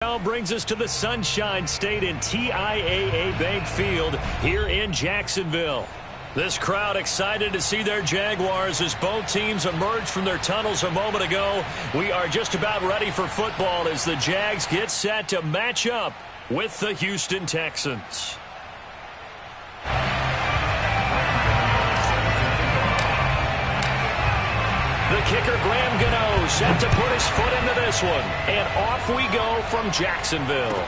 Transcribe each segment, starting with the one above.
Now brings us to the Sunshine State in TIAA Bank Field here in Jacksonville. This crowd excited to see their Jaguars as both teams emerged from their tunnels a moment ago. We are just about ready for football as the Jags get set to match up with the Houston Texans. The kicker, Graham Gano, set to put his foot into this one. And off we go from Jacksonville.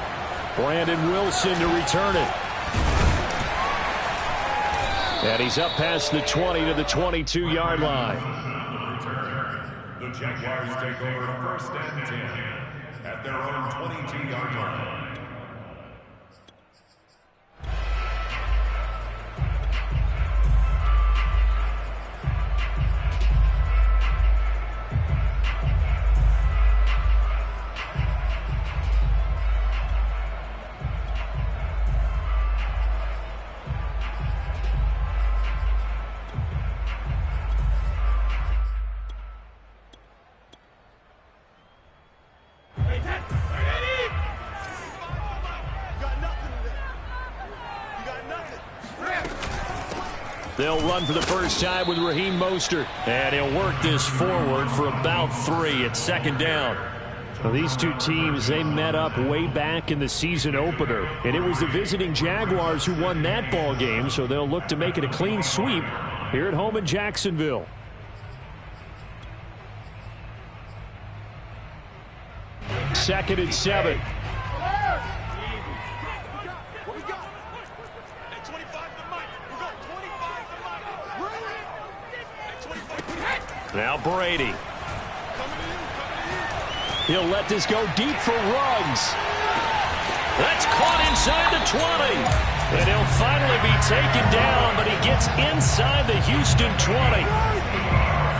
Brandon Wilson to return it. And he's up past the 20 to the 22-yard line. The Jaguars take over first and 10 at their own 22-yard line. They'll run for the first time with Raheem Mostert. And he'll work this forward for about 3. It's second down. Well, these two teams, they met up way back in the season opener. And it was the visiting Jaguars who won that ball game, so they'll look to make it a clean sweep here at home in Jacksonville. Second and 7. Now Brady. He'll let this go deep for Ruggs. That's caught inside the 20. And he'll finally be taken down, but he gets inside the Houston 20.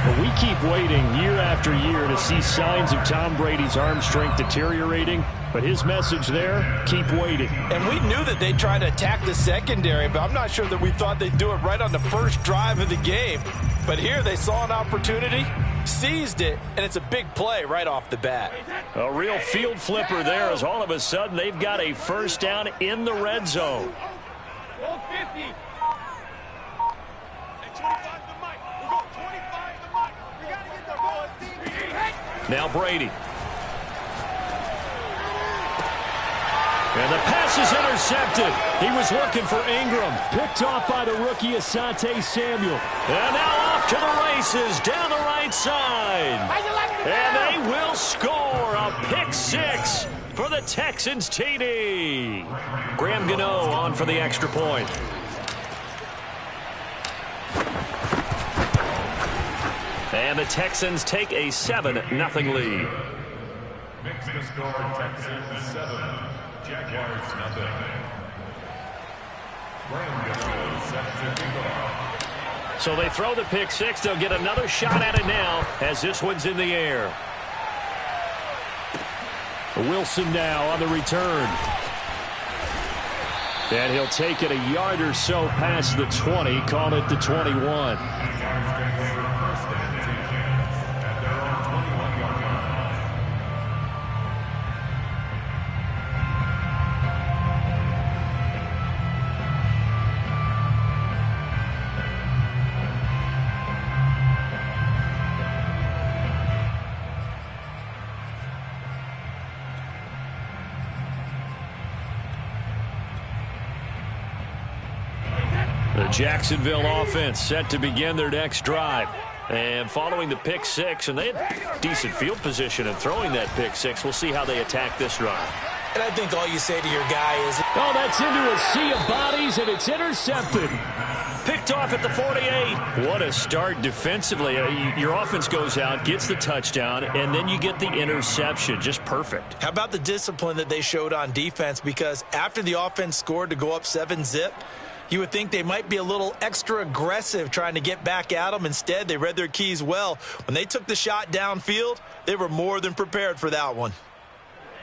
But we keep waiting year after year to see signs of Tom Brady's arm strength deteriorating. But his message there, keep waiting. And we knew that they'd try to attack the secondary, but I'm not sure that we thought they'd do it right on the first drive of the game. But here they saw an opportunity, seized it, and it's a big play right off the bat. A real field flipper there as all of a sudden they've got a first down in the red zone. Now Brady. And the pass is intercepted. He was looking for Ingram. Picked off by the rookie Asante Samuel. And now off to the races down the right side. And they will score a pick 6 for the Texans TD. Graham Gano on for the extra point. And the Texans take a 7-0 lead. Makes the score Texans 7. Jaguars nothing. So they throw the pick 6. They'll get another shot at it now as this one's in the air. Wilson now on the return. And he'll take it a yard or so past the 20. Call it the 21. The Jacksonville offense set to begin their next drive. And following the pick 6, and they had decent field position in throwing that pick 6. We'll see how they attack this drive. And I think all you say to your guy is, oh, that's into a sea of bodies, and it's intercepted. Picked off at the 48. What a start defensively. Your offense goes out, gets the touchdown, and then you get the interception. Just perfect. how about the discipline that they showed on defense? Because after the offense scored to go up 7-zip, you would think they might be a little extra aggressive trying to get back at them. Instead, they read their keys well. When they took the shot downfield, they were more than prepared for that one.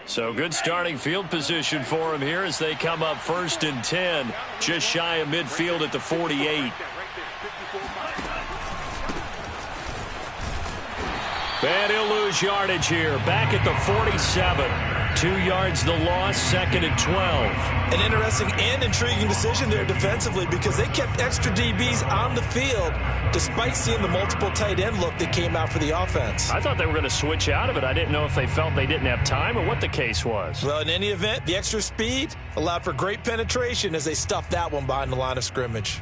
So good starting field position for them here as they come up 1st and 10, just shy of midfield at the 48. And he'll lose yardage here, back at the 47. 2 yards the loss, 2nd and 12. An interesting and intriguing decision there defensively because they kept extra DBs on the field despite seeing the multiple tight end look that came out for the offense. I thought they were going to switch out of it. I didn't know if they felt they didn't have time or what the case was. Well, in any event, the extra speed allowed for great penetration as they stuffed that one behind the line of scrimmage.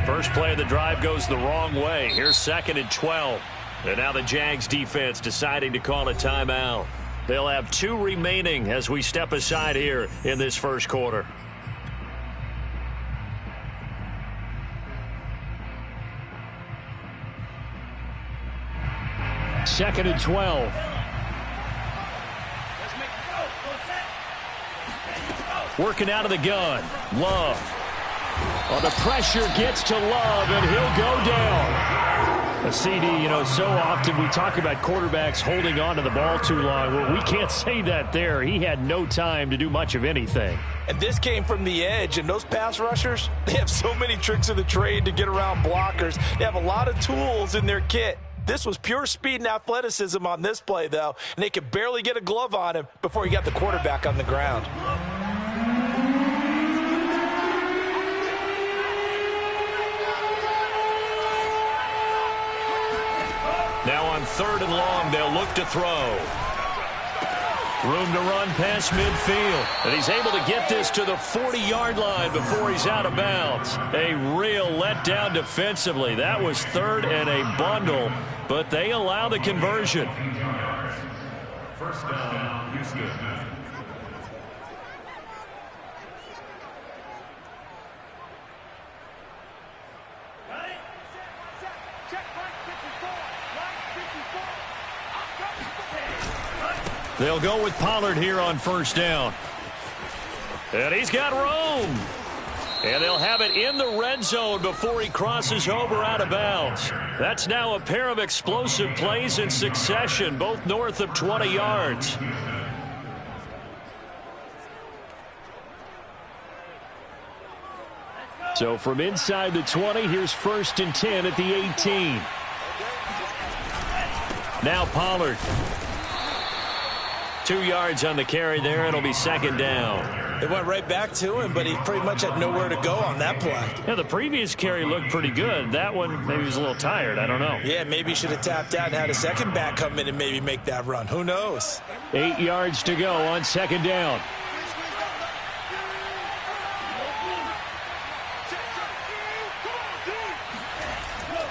First play of the drive goes the wrong way. Here's 2nd and 12. And now the Jags defense deciding to call a timeout. They'll have 2 remaining as we step aside here in this first quarter. Second and 12. Working out of the gun. Love. Well, the pressure gets to Love, and he'll go down. A CD, so often we talk about quarterbacks holding on to the ball too long. Well, we can't say that there. He had no time to do much of anything. And this came from the edge, and those pass rushers, they have so many tricks of the trade to get around blockers. They have a lot of tools in their kit. This was pure speed and athleticism on this play, though, and they could barely get a glove on him before he got the quarterback on the ground. Now on 3rd and long, they'll look to throw. Room to run past midfield. And he's able to get this to the 40-yard line before he's out of bounds. A real letdown defensively. That was 3rd and a bundle, but they allow the conversion. First down, Houston. They'll go with Pollard here on 1st down. And he's got room. And they'll have it in the red zone before he crosses over out of bounds. That's now a pair of explosive plays in succession, both north of 20 yards. So from inside the 20, here's 1st and 10 at the 18. Now Pollard. 2 yards on the carry there. It'll be 2nd down. It went right back to him, but he pretty much had nowhere to go on that play. Yeah, the previous carry looked pretty good. That one, maybe he was a little tired. I don't know. Yeah, maybe he should have tapped out and had a second back come in and maybe make that run. Who knows? 8 yards to go on 2nd down.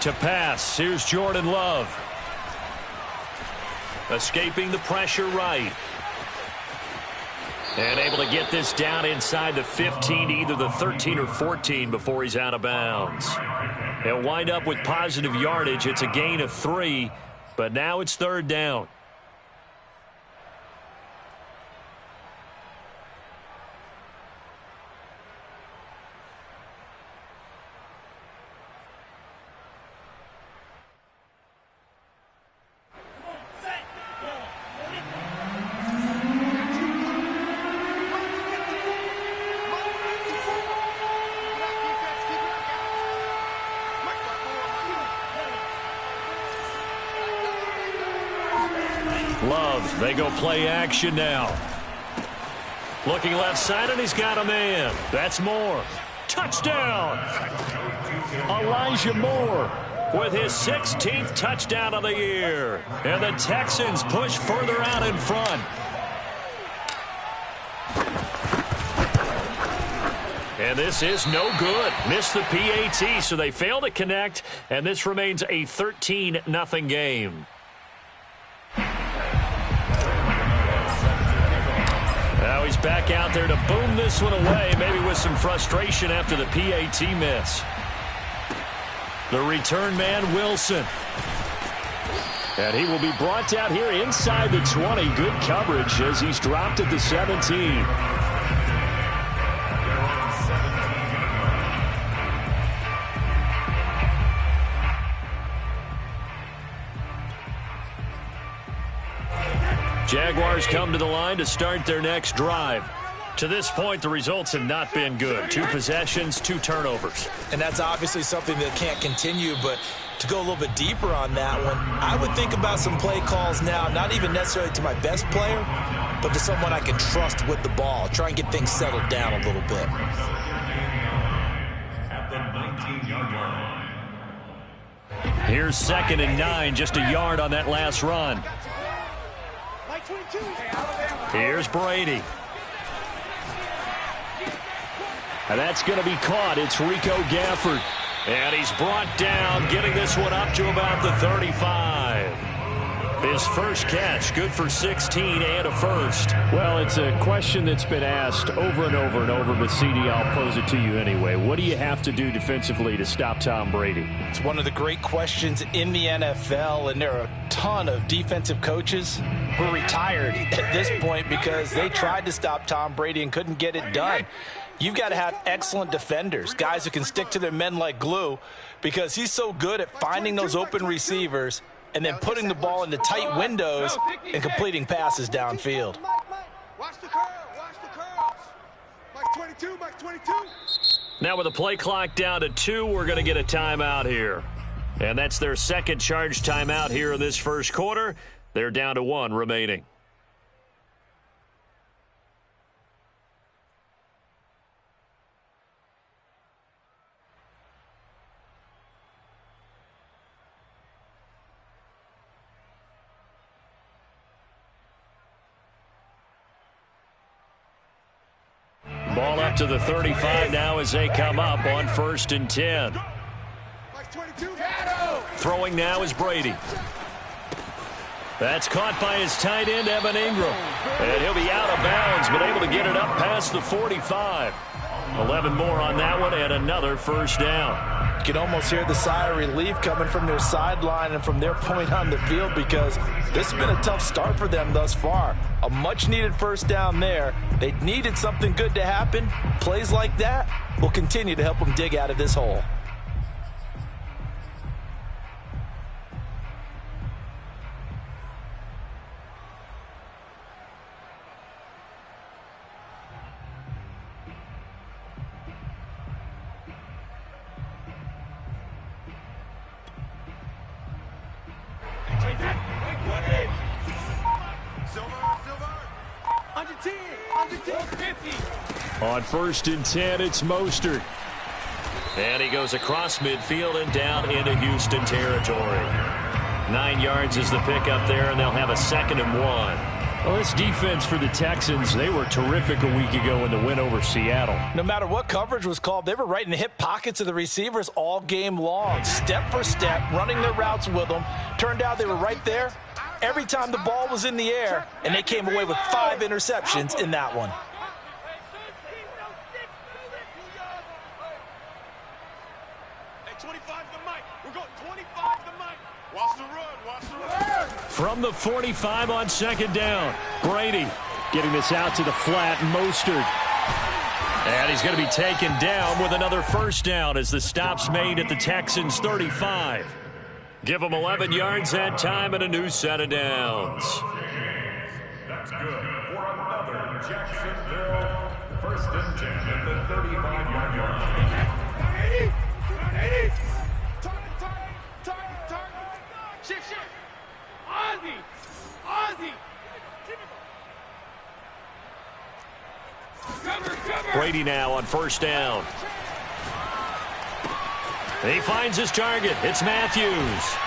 To pass, here's Jordan Love. Escaping the pressure right. And able to get this down inside the 15, either the 13 or 14 before he's out of bounds. He'll wind up with positive yardage. It's a gain of 3, but now it's 3rd down. Love, they go play action now. Looking left side, and he's got a man. That's Moore. Touchdown! Elijah Moore with his 16th touchdown of the year. And the Texans push further out in front. And this is no good. Missed the PAT, so they fail to connect, and this remains a 13-0 game. Now he's back out there to boom this one away, maybe with some frustration after the PAT miss. The return man, Wilson. And he will be brought down here inside the 20. Good coverage as he's dropped at the 17. Jaguars come to the line to start their next drive. To this point, the results have not been good. 2 possessions, 2 turnovers. And that's obviously something that can't continue, but to go a little bit deeper on that one, I would think about some play calls now, not even necessarily to my best player, but to someone I can trust with the ball. Try and get things settled down a little bit. At the 19-yard line. Here's 2nd and 9, just a yard on that last run. Here's Brady. And that's going to be caught. It's Rico Gafford. And he's brought down, getting this one up to about the 35. His first catch, good for 16 and a first. Well, it's a question that's been asked over and over and over, but CD, I'll pose it to you anyway. What do you have to do defensively to stop Tom Brady? It's one of the great questions in the NFL, and there are a ton of defensive coaches who are retired at this point because they tried to stop Tom Brady and couldn't get it done. You've got to have excellent defenders, guys who can stick to their men like glue, because he's so good at finding those open receivers and then putting the ball into tight windows and completing passes downfield. Watch the curl, watch the curls. Mike 22, Mike 22. Now with the play clock down to 2, we're going to get a timeout here. And that's their second charge timeout here in this first quarter. They're down to 1 remaining. Ball up to the 35 now as they come up on 1st and 10. Throwing now is Brady. That's caught by his tight end, Evan Ingram. And he'll be out of bounds, but able to get it up past the 45. 11 more on that one and another first down. You can almost hear the sigh of relief coming from their sideline and from their point on the field, because this has been a tough start for them thus far. A much-needed first down there. They needed something good to happen. Plays like that will continue to help them dig out of this hole. On 1st and 10, it's Mostert. And he goes across midfield and down into Houston territory. 9 yards is the pickup there, and they'll have a 2nd and 1. Well, this defense for the Texans, they were terrific a week ago in the win over Seattle. No matter what coverage was called, they were right in the hip pockets of the receivers all game long. Step for step, running their routes with them. Turned out they were right there every time the ball was in the air, and they came away with 5 interceptions in that one. From the 45 on 2nd down, Brady getting this out to the flat, Mostert. And he's going to be taken down with another first down as the stop's made at the Texans' 35. Give them 11 yards that time and a new set of downs. That's good for another Jacksonville 1st and 10 at the 35-yard line. Brady now on 1st down. He finds his target. It's Matthews.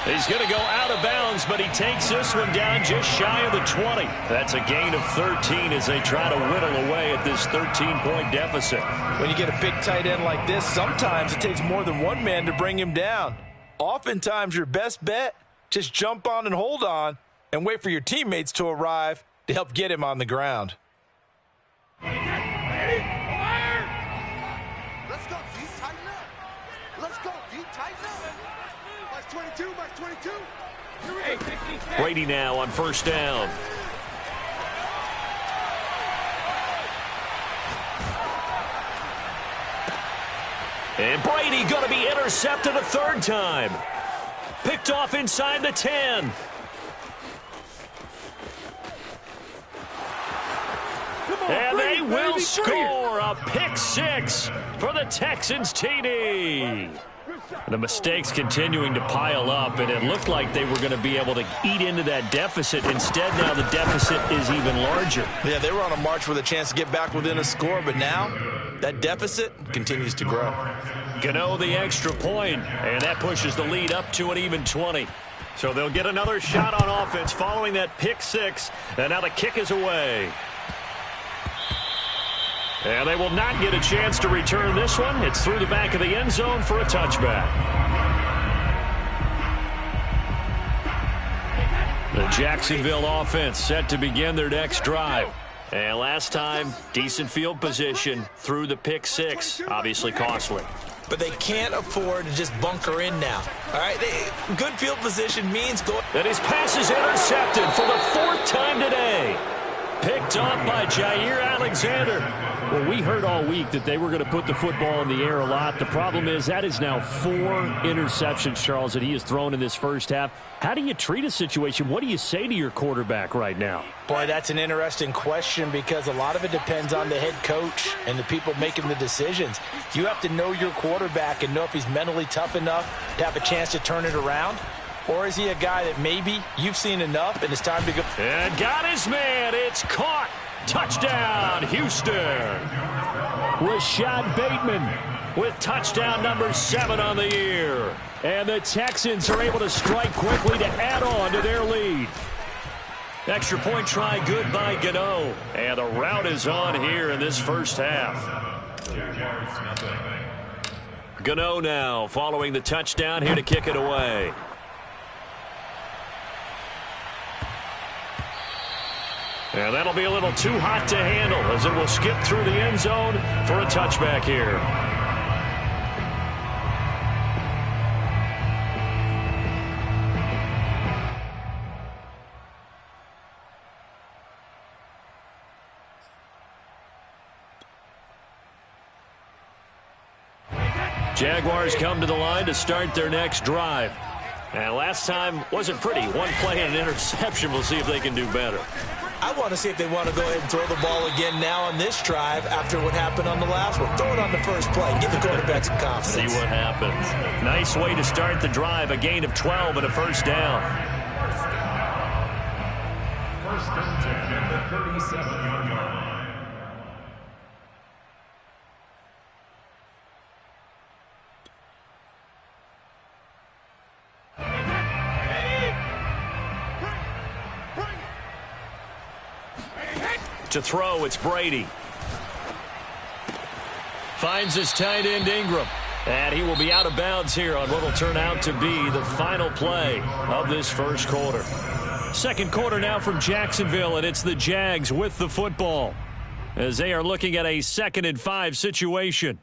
He's going to go out of bounds, but he takes this one down just shy of the 20. That's a gain of 13 as they try to whittle away at this 13-point deficit. When you get a big tight end like this, sometimes it takes more than one man to bring him down. Oftentimes, your best bet, just jump on and hold on and wait for your teammates to arrive to help get him on the ground. Let's go, D, tighten up. Let's go, D, tighten up. Mike 22, Mike 22. Brady now on 1st down. And Brady going to be intercepted a 3rd time. Picked off inside the 10. And they will score a pick 6 for the Texans TD. The mistakes continuing to pile up, and it looked like they were going to be able to eat into that deficit. Instead, now the deficit is even larger. Yeah, they were on a march with a chance to get back within a score, but now that deficit continues to grow. Gano the extra point, and that pushes the lead up to an even 20. So they'll get another shot on offense following that pick six, and now the kick is away. And they will not get a chance to return this one. It's through the back of the end zone for a touchback. The Jacksonville offense set to begin their next drive. And last time, decent field position through the pick six. Obviously costly. But they can't afford to just bunker in now. All right, good field position means go. And his pass is intercepted for the fourth time today. Picked off by Jair Alexander. Well, we heard all week that they were going to put the football in the air a lot. The problem is that is now 4 interceptions, Charles, that he has thrown in this first half. How do you treat a situation? What do you say to your quarterback right now? Boy, that's an interesting question because a lot of it depends on the head coach and the people making the decisions. You have to know your quarterback and know if he's mentally tough enough to have a chance to turn it around. Or is he a guy that maybe you've seen enough and it's time to go? And got his man. It's caught. Touchdown, Houston. Rashad Bateman with touchdown number 7 on the year. And the Texans are able to strike quickly to add on to their lead. Extra point try good by Gano. And the route is on here in this first half. Gano now following the touchdown here to kick it away. And that'll be a little too hot to handle as it will skip through the end zone for a touchback here. Jaguars come to the line to start their next drive. And last time wasn't pretty. One play and an interception. We'll see if they can do better. I want to see if they want to go ahead and throw the ball again now on this drive after what happened on the last one. Throw it on the first play and give the quarterback some confidence. See what happens. Nice way to start the drive. A gain of 12 and a first down. First and 10 at the 37-yard line. To throw, it's Brady. Finds his tight end Ingram. And he will be out of bounds here on what will turn out to be the final play of this first quarter. Second quarter now from Jacksonville, and it's the Jags with the football as they are looking at a 2nd and 5 situation.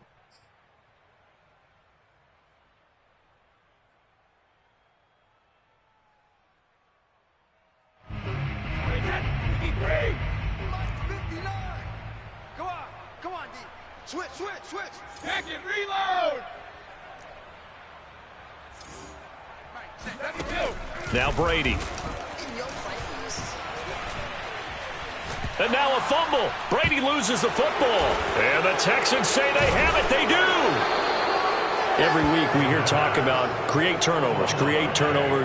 Switch. Back and reload. Now Brady. And now a fumble. Brady loses the football. And the Texans say they have it. They do. Every week we hear talk about create turnovers.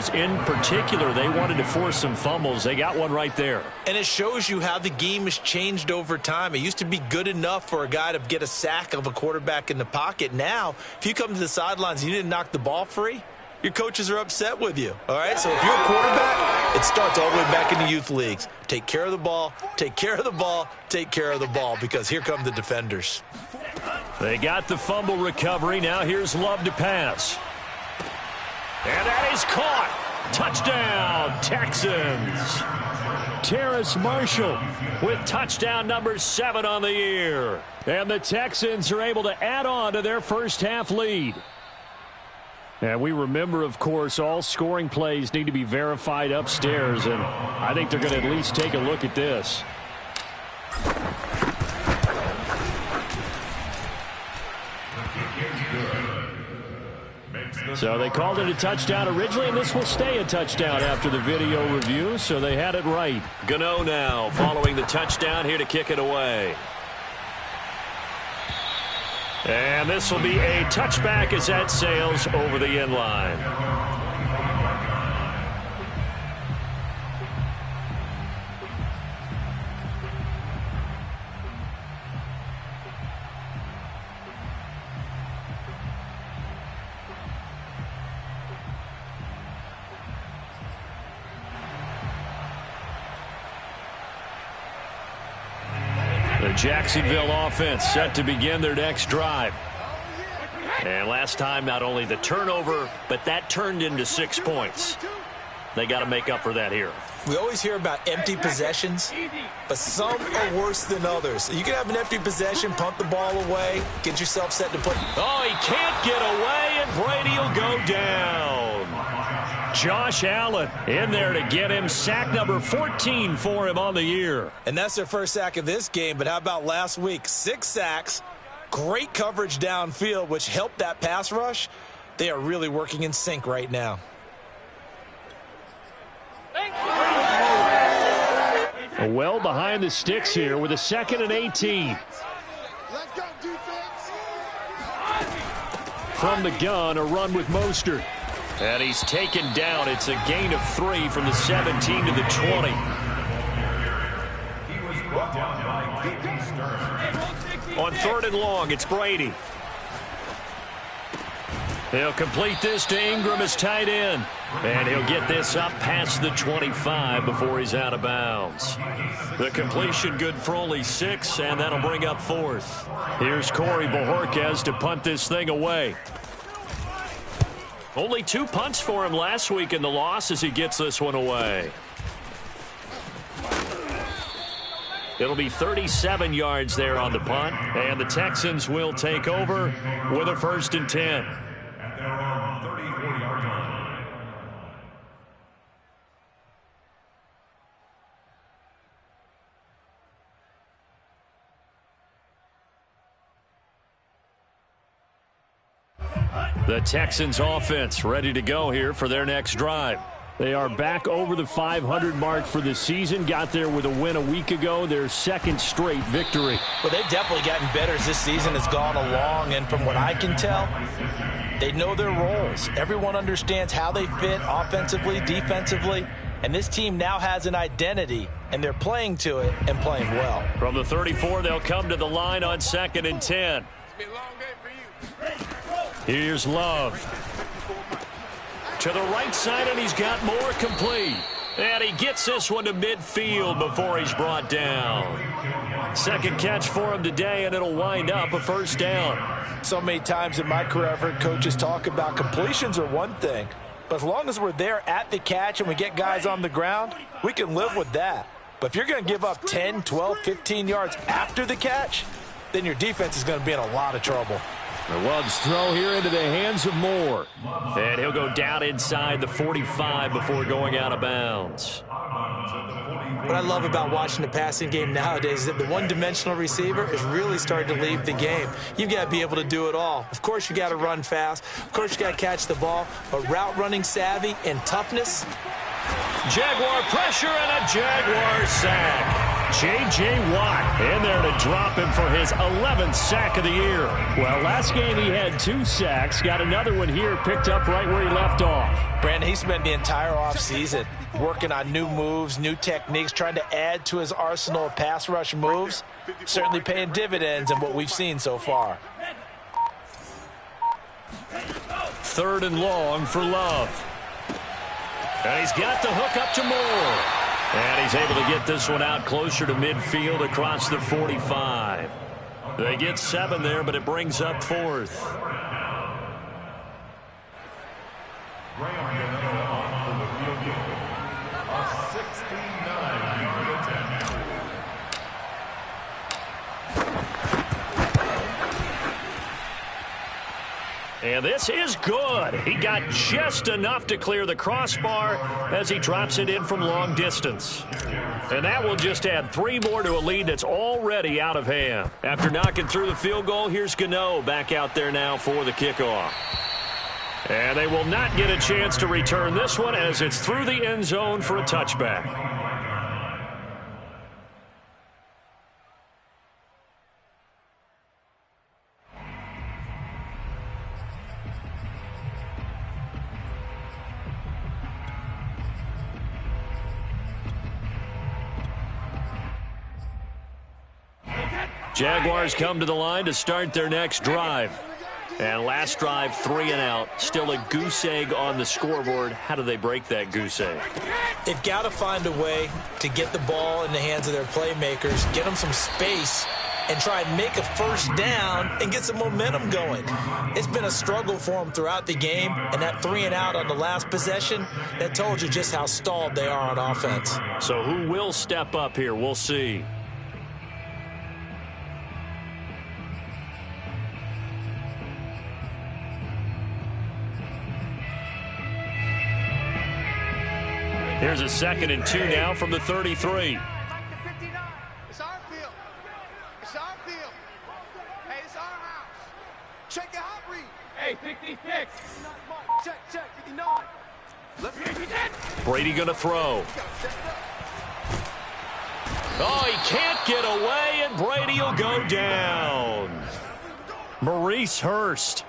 In particular, they wanted to force some fumbles. They got one right there. And it shows you how the game has changed over time. It used to be good enough for a guy to get a sack of a quarterback in the pocket. Now, if you come to the sidelines and you didn't knock the ball free, your coaches are upset with you. All right, so if you're a quarterback, it starts all the way back in the youth leagues. Take care of the ball, take care of the ball, take care of the ball, because here come the defenders. They got the fumble recovery. Now here's Love to pass. And that is caught. Touchdown, Texans. Terrace Marshall with touchdown number 7 on the year. And the Texans are able to add on to their first half lead. And we remember, of course, all scoring plays need to be verified upstairs, and I think they're going to at least take a look at this. So they called it a touchdown originally, and this will stay a touchdown after the video review, so they had it right. Gano now following the touchdown here to kick it away. And this will be a touchback as that sails over the end line. The Jacksonville offense set to begin their next drive. And last time, not only the turnover, but that turned into 6 points. They got to make up for that here. We always hear about empty possessions, but some are worse than others. You can have an empty possession, punt the ball away, get yourself set to put. Oh, he can't get away, and Brady will go down. Josh Allen in there to get him. Sack number 14 for him on the year. And that's their first sack of this game, but how about last week? 6 sacks, great coverage downfield, which helped that pass rush. They are really working in sync right now. Well behind the sticks here with a 2nd and 18. Let's go, defense. From the gun, a run with Mostert. And he's taken down. It's a gain of 3 from the 17 to the 20. He was brought down by Keaton Stern. On 3rd and long, it's Brady. He'll complete this to Ingram as tight end. And he'll get this up past the 25 before he's out of bounds. The completion good for only 6, and that'll bring up 4th. Here's Corey Bojorquez to punt this thing away. Only 2 punts for him last week in the loss as he gets this one away. It'll be 37 yards there on the punt, and the Texans will take over with a 1st and 10. At their own 34-yard line. The Texans offense ready to go here for their next drive. They are back over the 500 mark for the season. Got there with a win a week ago, their 2nd straight victory. Well, they've definitely gotten better as this season has gone along, and from what I can tell, they know their roles. Everyone understands how they fit offensively, defensively, and this team now has an identity, and they're playing to it and playing well. From the 34, they'll come to the line on 2nd and 10. It's been a long day for you. Here's Love. To the right side, and he's got more complete. And he gets this one to midfield before he's brought down. 2nd catch for him today, and it'll wind up a 1st down. So many times in my career, I've heard coaches talk about completions are one thing, but as long as we're there at the catch and we get guys on the ground, we can live with that. But if you're going to give up 10, 12, 15 yards after the catch, then your defense is going to be in a lot of trouble. The Love's throw here into the hands of Moore. And he'll go down inside the 45 before going out of bounds. What I love about watching the passing game nowadays is that the one-dimensional receiver is really starting to leave the game. You've got to be able to do it all. Of course, you got to run fast. Of course, you got to catch the ball. But route running savvy and toughness. Jaguar pressure and a Jaguar sack. J.J. Watt in there to drop him for his 11th sack of the year. Well, last game he had 2 sacks. Got another one here picked up right where he left off. Brandon, he spent the entire offseason working on new moves, new techniques, trying to add to his arsenal of pass rush moves. Certainly paying dividends in what we've seen so far. 3rd and long for Love. And he's got the hook up to Moore. And he's able to get this one out closer to midfield across the 45. They get 7 there, but it brings up 4th. And this is good. He got just enough to clear the crossbar as he drops it in from long distance. And that will just add 3 more to a lead that's already out of hand. After knocking through the field goal, here's Gano back out there now for the kickoff. And they will not get a chance to return this one as it's through the end zone for a touchback. Jaguars come to the line to start their next drive. And last drive, 3 and out. Still a goose egg on the scoreboard. How do they break that goose egg? They've got to find a way to get the ball in the hands of their playmakers, get them some space, and try and make a first down and get some momentum going. It's been a struggle for them throughout the game, and that 3 and out on the last possession, that told you just how stalled they are on offense. So who will step up here? We'll see. Here's a 2nd and 2 now from the 33. It's our field. It's our field. Hey, it's our house. Check your hot read. Hey, 56. Check, 59. Let's Brady going to throw. Oh, he can't get away, and Brady will go down. Maurice Hurst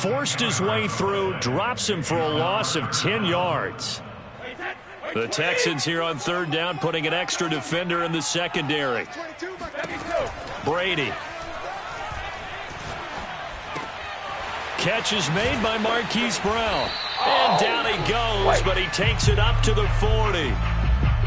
forced his way through, drops him for a loss of 10 yards. The Texans here on 3rd down, putting an extra defender in the secondary. Brady. Catch is made by Marquise Brown. And down he goes, but he takes it up to the 40.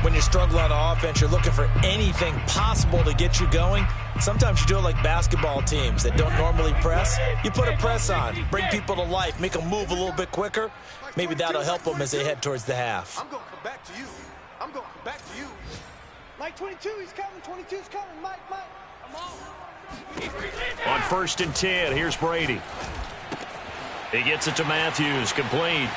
When you struggle on offense, you're looking for anything possible to get you going. Sometimes you do it like basketball teams that don't normally press. You put a press on, bring people to life, make them move a little bit quicker. Maybe that'll help them as they head towards the half. I'm going to come back to you. I'm going to come back to you. Mike 22, he's coming. 22's coming. Mike. I'm on. On 1st and 10, here's Brady. He gets it to Matthews, complete.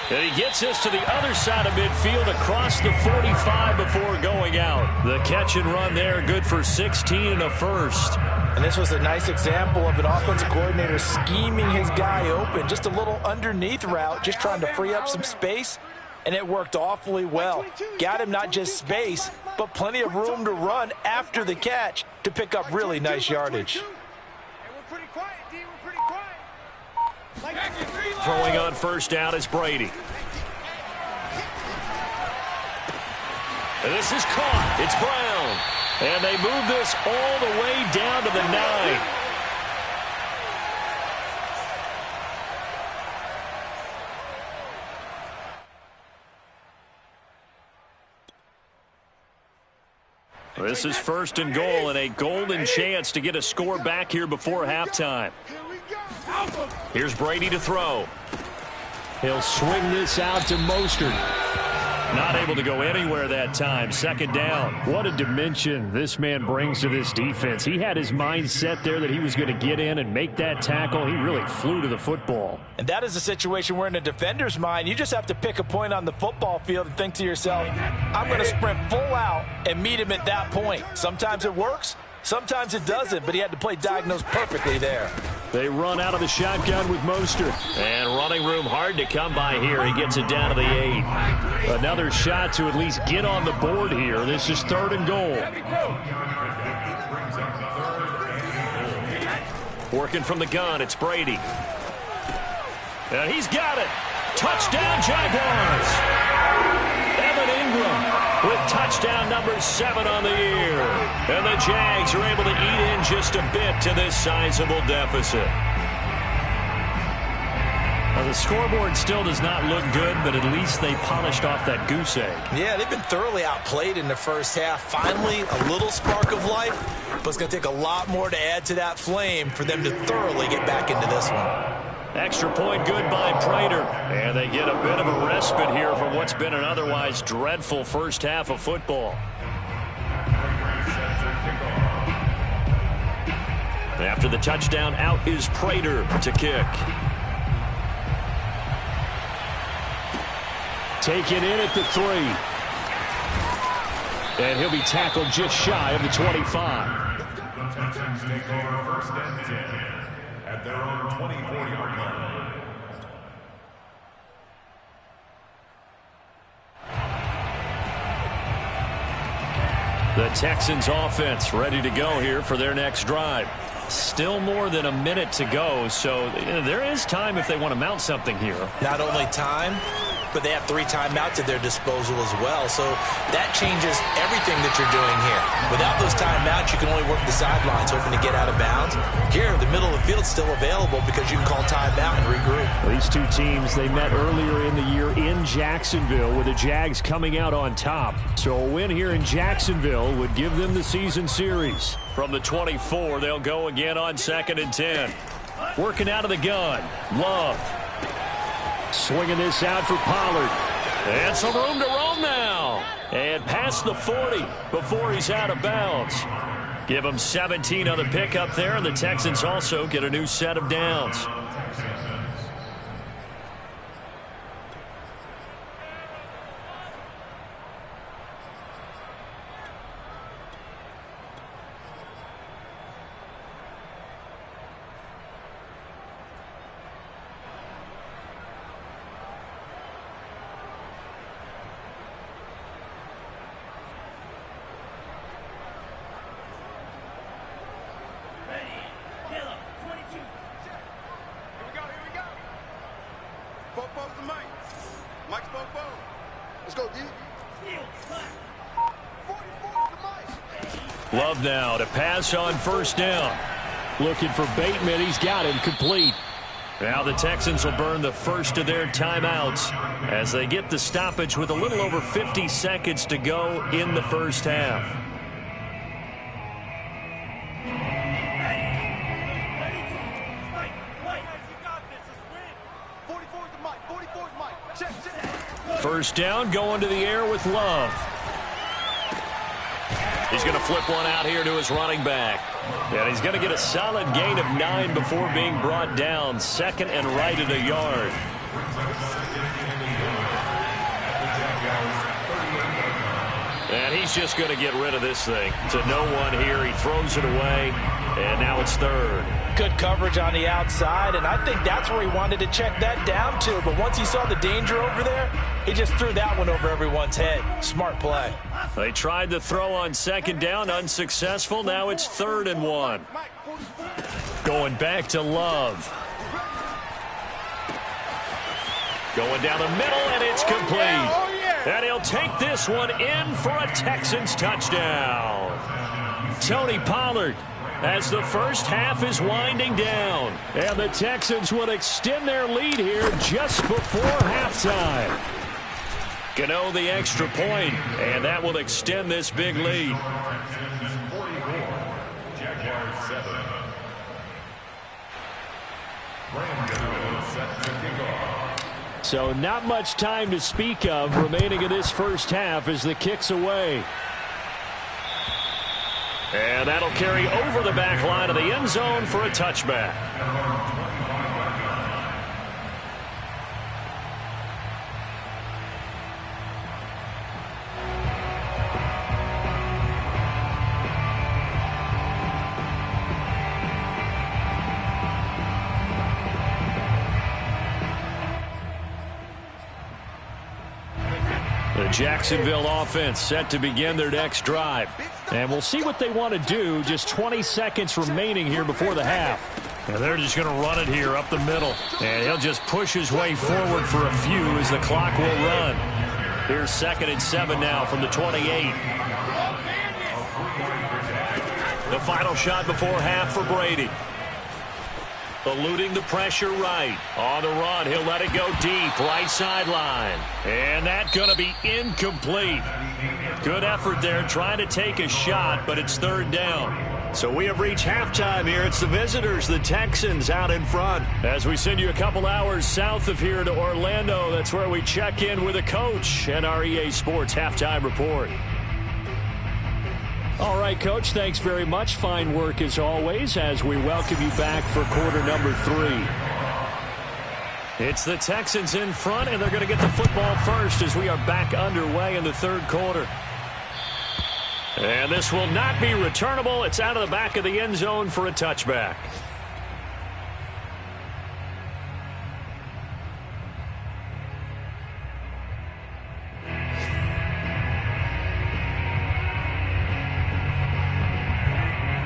And he gets this to the other side of midfield across the 45 before going out. The catch and run there, good for 16 and a first. And this was a nice example of an offensive coordinator scheming his guy open. Just a little underneath route, just trying to free up some space, and it worked awfully well. Got him not just space, but plenty of room to run after the catch to pick up really nice yardage. Hey, we're pretty quiet, D. We're pretty quiet. Throwing on 1st down is Brady. And this is caught. It's Brown. And they move this all the way down to the 9. This is 1st and goal, and a golden chance to get a score back here before halftime. Here's Brady to throw. He'll swing this out to Mostert. Not able to go anywhere that time. 2nd down. What a dimension this man brings to this defense. He had his mind set there that he was going to get in and make that tackle. He really flew to the football. And that is a situation where in a defender's mind, you just have to pick a point on the football field and think to yourself, I'm going to sprint full out and meet him at that point. Sometimes it works, sometimes it doesn't, but he had to play diagnose perfectly there. They run out of the shotgun with Mostert. And running room hard to come by here. He gets it down to the 8. Another shot to at least get on the board here. This is 3rd and goal. Working from the gun, it's Brady. And he's got it. Touchdown, Jaguars. Evan Ingram with touchdown number 7 on the year. And the Jags are able to eat in just a bit to this sizable deficit. Now, the scoreboard still does not look good, but at least they polished off that goose egg. Yeah, they've been thoroughly outplayed in the first half. Finally, a little spark of life, but it's going to take a lot more to add to that flame for them to thoroughly get back into this one. Extra point good by Prater. And they get a bit of a respite here from what's been an otherwise dreadful first half of football. After the touchdown, out is Prater to kick. Taken in at the 3. And he'll be tackled just shy of the 25. The Texans take over 1st and 10 at their own 24-yard line. The Texans offense ready to go here for their next drive. Still more than a minute to go, so there is time if they want to mount something here. Not only time, but they have 3 timeouts at their disposal as well. So that changes everything that you're doing here. Without those timeouts, you can only work the sidelines hoping to get out of bounds. Here, the middle of the field is still available because you can call timeout and regroup. These two teams, they met earlier in the year in Jacksonville with the Jags coming out on top. So a win here in Jacksonville would give them the season series. From the 24, they'll go again on 2nd and 10. Working out of the gun, Love. Swinging this out for Pollard. And some room to roam now. And past the 40 before he's out of bounds. Give him 17 on the pickup there, and the Texans also get a new set of downs. Love now to pass on 1st down. Looking for Bateman. He's got him complete. Now the Texans will burn the first of their timeouts as they get the stoppage with a little over 50 seconds to go in the first half. First down, going to the air with Love. He's going to flip one out here to his running back. And he's going to get a solid gain of 9 before being brought down. 2nd and right at a yard. And he's just going to get rid of this thing. To no one here. He throws it away. And now it's 3rd. Good coverage on the outside, and I think that's where he wanted to check that down to. But once he saw the danger over there, he just threw that one over everyone's head. Smart play. They tried to throw on 2nd down, unsuccessful. Now it's 3rd and 1. Going back to Love. Going down the middle, and it's complete. And he'll take this one in for a Texans touchdown. Tony Pollard, as the first half is winding down. And the Texans will extend their lead here just before halftime. Gano the extra point, and that will extend this big lead. So not much time to speak of remaining in this first half as the kick's away. And that'll carry over the back line of the end zone for a touchback. The Jacksonville offense set to begin their next drive. And we'll see what they want to do. Just 20 seconds remaining here before the half. And they're just going to run it here up the middle. And he'll just push his way forward for a few as the clock will run. Here's 2nd and 7 now from the 28. The final shot before half for Brady. Eluding the pressure right. On the run, he'll let it go deep, right sideline. And that's going to be incomplete. Good effort there, trying to take a shot, but it's 3rd down. So we have reached halftime here. It's the visitors, the Texans, out in front. As we send you a couple hours south of here to Orlando, that's where we check in with a coach and our EA Sports Halftime Report. All right, Coach, thanks very much. Fine work as always as we welcome you back for quarter number 3. It's the Texans in front, and they're going to get the football first as we are back underway in the 3rd quarter. And this will not be returnable. It's out of the back of the end zone for a touchback.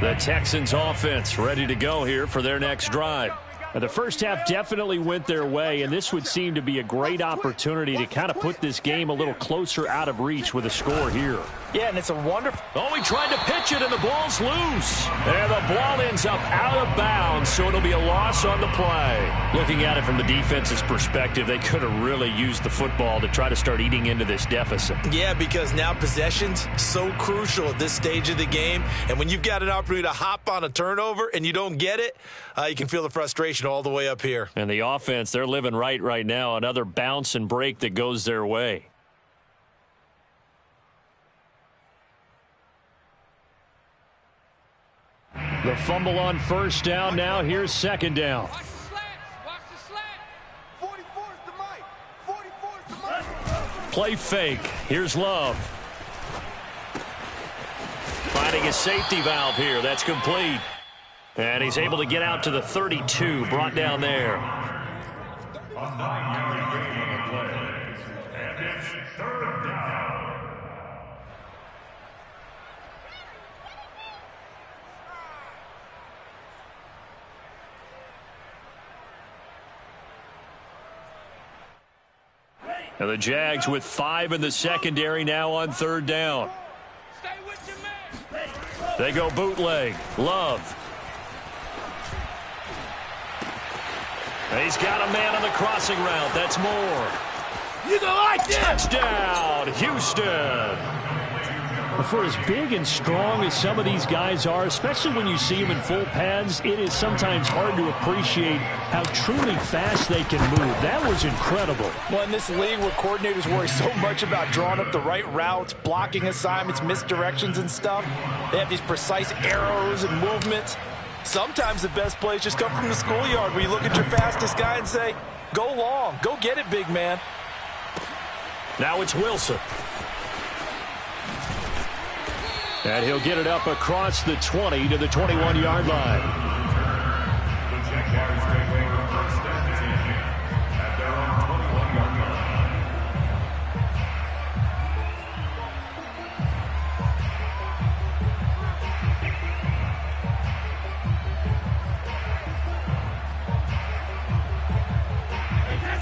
The Texans offense ready to go here for their next drive. The first half definitely went their way, and this would seem to be a great opportunity to kind of put this game a little closer out of reach with a score here. Yeah, and it's a wonderful... Oh, he tried to pitch it, and the ball's loose. And the ball ends up out of bounds, so it'll be a loss on the play. Looking at it from the defense's perspective, they could have really used the football to try to start eating into this deficit. Yeah, because now possession's so crucial at this stage of the game, and when you've got an opportunity to hop on a turnover and you don't get it, you can feel the frustration all the way up here. And the offense, they're living right now. Another bounce and break that goes their way. The fumble on first down. Now here's second down. Watch the slant. Watch the slant. 44's the mic. 44's the mic. Play fake. Here's Love. Finding a safety valve here. That's complete. And he's able to get out to the 32, brought down there. A 9-yard gain on the play. And it's third down. And the Jags with 5 in the secondary now on third down. Stay with your man. They go bootleg. Love. He's got a man on the crossing route. That's Moore. You don't like this. Touchdown, Houston. For as big and strong as some of these guys are, especially when you see them in full pads, it is sometimes hard to appreciate how truly fast they can move. That was incredible. Well, in this league where coordinators worry so much about drawing up the right routes, blocking assignments, misdirections and stuff, they have these precise arrows and movements. Sometimes the best plays just come from the schoolyard where you look at your fastest guy and say, go long, go get it, big man. Now it's Wilson. And he'll get it up across the 20 to the 21-yard line. The Jaguars take over first and 10 at their own 21-yard line.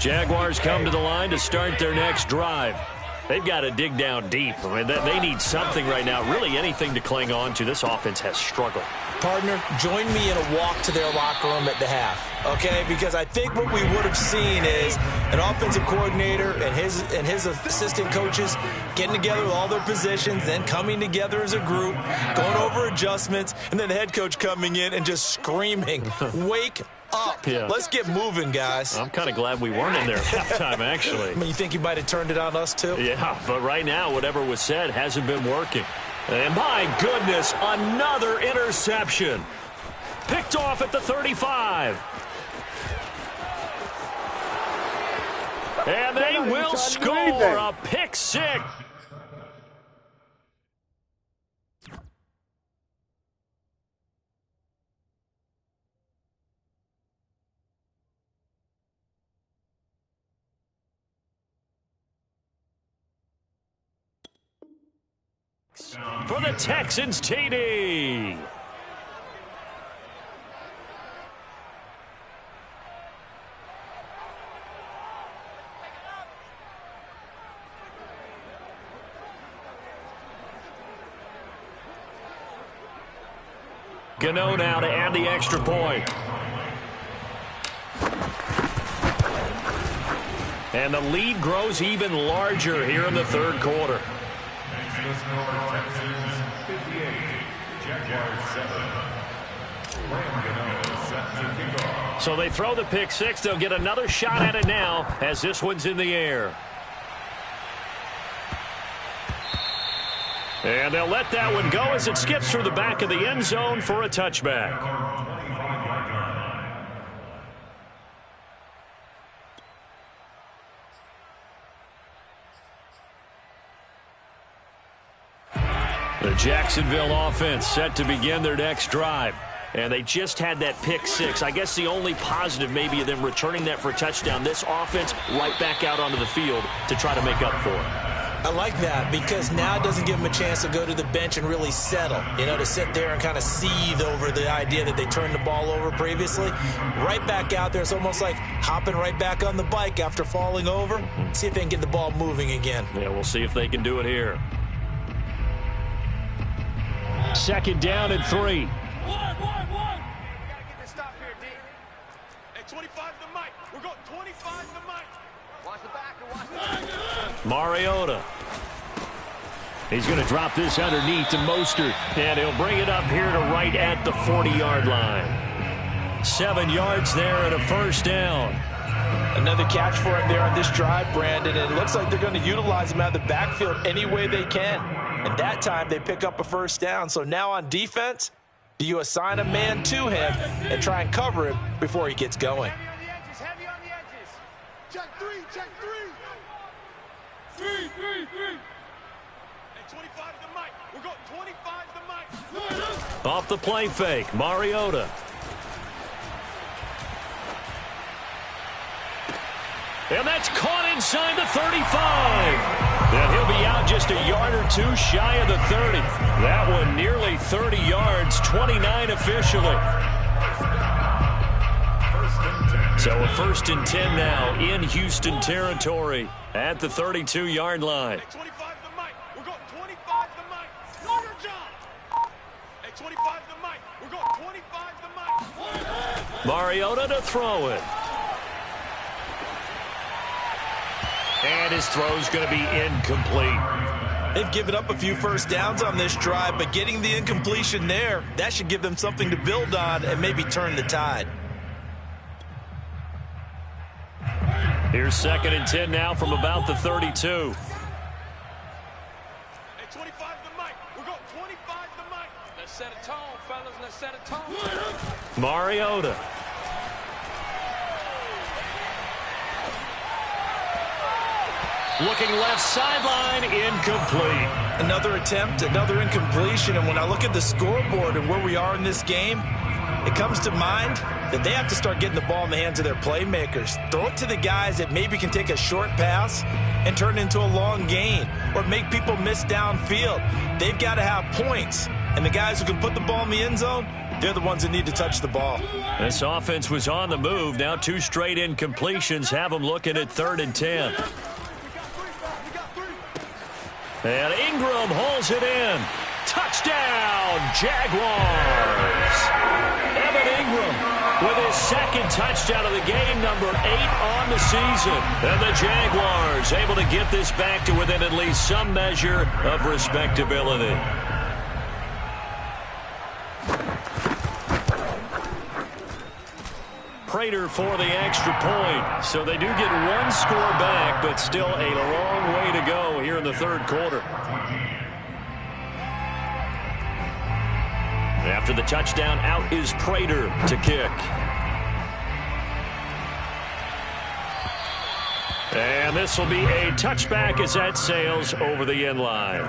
Jaguars come to the line to start their next drive. They've got to dig down deep. I mean, they need something right now, really anything to cling on to. This offense has struggled. Partner, join me in a walk to their locker room at the half, okay? Because I think what we would have seen is an offensive coordinator and his assistant coaches getting together with all their positions, then coming together as a group, going over adjustments, and then the head coach coming in and just screaming, wake up. Yeah. Let's get moving, guys. I'm kind of glad we weren't in there at halftime, actually. I mean, you think you might have turned it on us, too? Yeah, but right now, whatever was said hasn't been working. And my goodness, another interception. Picked off at the 35. And they will score a pick six. For the Texans, TD. Gano now to add the extra point. And the lead grows even larger here in the third quarter. The score, Texans 58, Jaguars 7. Ram Gano set to kick off. So they throw the pick six. They'll get another shot at it now as this one's in the air. And they'll let that one go as it skips through the back of the end zone for a touchback. The Jacksonville offense set to begin their next drive. And they just had that pick six. I guess the only positive maybe of them returning that for a touchdown. This offense right back out onto the field to try to make up for it. I like that because now it doesn't give them a chance to go to the bench and really settle, to sit there and kind of seethe over the idea that they turned the ball over previously. Right back out there. It's almost like hopping right back on the bike after falling over. See if they can get the ball moving again. Yeah, we'll see if they can do it here. 2nd down and 3. Stop here, D. Hey, 25 to Mike. We're going 25 to Mike. Watch the back and watch the back. Mariota. He's going to drop this underneath to Mostert, and he'll bring it up here to right at the 40-yard line. 7 yards there and a 1st down. Another catch for him there on this drive, Brandon, and it looks like they're going to utilize him out of the backfield any way they can. And that time they pick up a 1st down. So now on defense, do you assign a man to him and try and cover him before he gets going? Heavy on the edges, heavy on the edges. Check 3, check 3. 3. Hey, 25 to Mike. We're going 25 to Mike. Off the play fake, Mariota. And that's caught inside the 35. And he'll be out just a yard or two shy of the 30. That one nearly 30 yards, 29 officially. So a 1st and 10 now in Houston territory at the 32-yard line. Hey, 25 to Mike. We're going 25 to Mike. Know your job. Hey, 25 to Mike. We're going 25 to Mike. Mariota to throw it. And his throw's going to be incomplete. They've given up a few 1st downs on this drive, but getting the incompletion there, that should give them something to build on and maybe turn the tide. Here's 2nd and 10 now from about the 32. Hey, 25 to Mike. We're going 25 to Mike. Let's set a tone, fellas. Let's set a tone. Mariota. Looking left sideline, incomplete. Another attempt, another incompletion, and when I look at the scoreboard and where we are in this game, it comes to mind that they have to start getting the ball in the hands of their playmakers. Throw it to the guys that maybe can take a short pass and turn it into a long gain or make people miss downfield. They've got to have points, and the guys who can put the ball in the end zone, they're the ones that need to touch the ball. This offense was on the move. Now 2 straight incompletions have them looking at 3rd and 10. And Ingram hauls it in. Touchdown, Jaguars. Evan Ingram with his 2nd touchdown of the game, number 8 on the season. And the Jaguars able to get this back to within at least some measure of respectability. Prater for the extra point. So they do get 1 score back, but still a long way to go here in the 3rd quarter. After the touchdown, out is Prater to kick. And this will be a touchback as that sails over the end line.